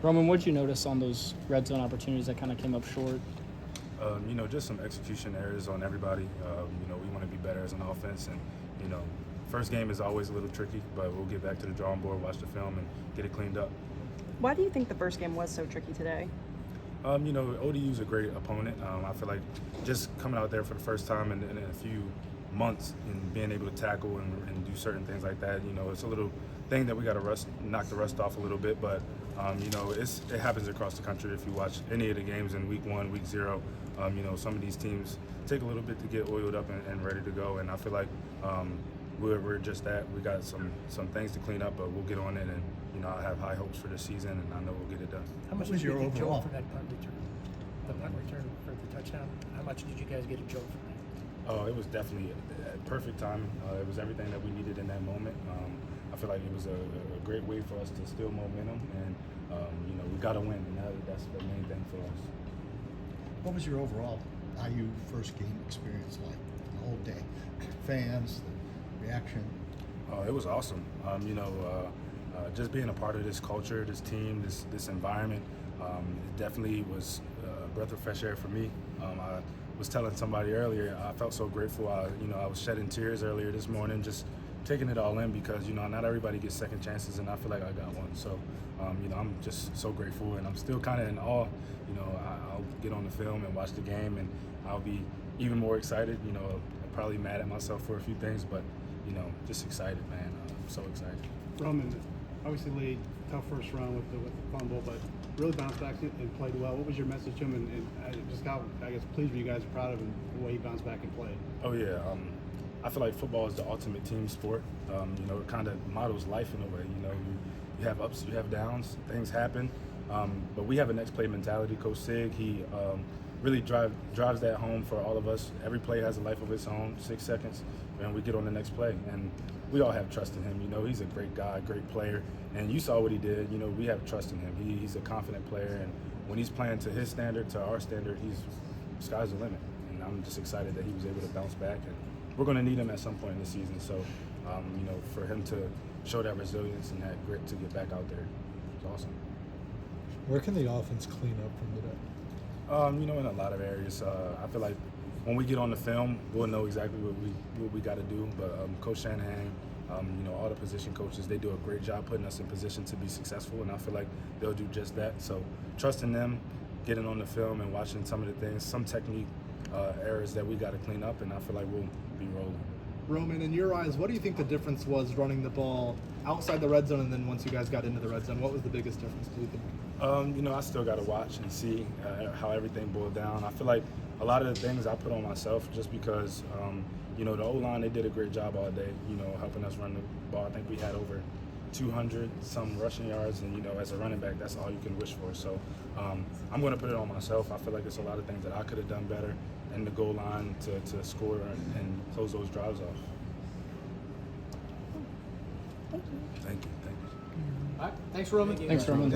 Roman, what did you notice on those red zone opportunities that kind of came up short? Just some execution errors on everybody. We want to be better as an offense, and first game is always a little tricky, but we'll get back to the drawing board, watch the film, and get it cleaned up. Why do you think the first game was so tricky today? ODU's a great opponent. I feel like just coming out there for the first time in a few months and being able to tackle and do certain things like that, it's a little thing that we got to knock the rust off a little bit, but it happens across the country. If you watch any of the games in week 1, week 0, some of these teams take a little bit to get oiled up and ready to go, and I feel like we're just that. We got some things to clean up, but we'll get on it, and I have high hopes for this season, and I know we'll get it done. How much was did you your get a jolt overall? for that punt return? The punt return for the touchdown. How much did you guys get a jolt from that? Oh, it was definitely a perfect timing. It was everything that we needed in that moment. I feel like it was a great way for us to steal momentum, and we got to win, and that's the main thing for us. What was your overall IU first game experience like? The whole day, fans, the reaction. It was awesome. Just being a part of this culture, this team, this environment, it definitely was a breath of fresh air for me. I was telling somebody earlier, I felt so grateful. I was shedding tears earlier this morning, just taking it all in because not everybody gets second chances, and I feel like I got one. So, I'm just so grateful, and I'm still kind of in awe. I'll get on the film and watch the game, and I'll be even more excited. Probably mad at myself for a few things, but just excited, man. I'm so excited. Roman, obviously laid tough first round with the fumble, but really bounced back and played well. What was your message to him, and just how, I guess, pleased were you guys, proud of him, the way he bounced back and played? Oh yeah, I feel like football is the ultimate team sport. It kind of models life in a way. You have ups, you have downs, things happen, but we have a next play mentality. Coach Sig, he really drives that home for all of us. Every play has a life of its own, 6 seconds, and we get on the next play. And we all have trust in him. He's a great guy, great player, and you saw what he did. We have trust in him. He's a confident player, and when he's playing to his standard, to our standard, sky's the limit. And I'm just excited that he was able to bounce back, and we're going to need him at some point in the season. So, for him to show that resilience and that grit to get back out there, it's awesome. Where can the offense clean up from today? In a lot of areas. I feel like when we get on the film, we'll know exactly what we got to do. But Coach Shanahan, all the position coaches, they do a great job putting us in position to be successful, and I feel like they'll do just that. So trusting them, getting on the film and watching some of the things, some technique errors that we got to clean up, and I feel like we'll be rolling. Roman, in your eyes, what do you think the difference was running the ball outside the red zone and then once you guys got into the red zone? What was the biggest difference, do you think? I still got to watch and see how everything boiled down. I feel like a lot of the things I put on myself just because, the O-line, they did a great job all day, helping us run the ball. I think we had over 200 some rushing yards, and, as a running back, that's all you can wish for. So I'm going to put it on myself. I feel like there's a lot of things that I could have done better in the goal line to score and close those drives off. Thank you. All right. Thanks, Roman. Thanks, Roman.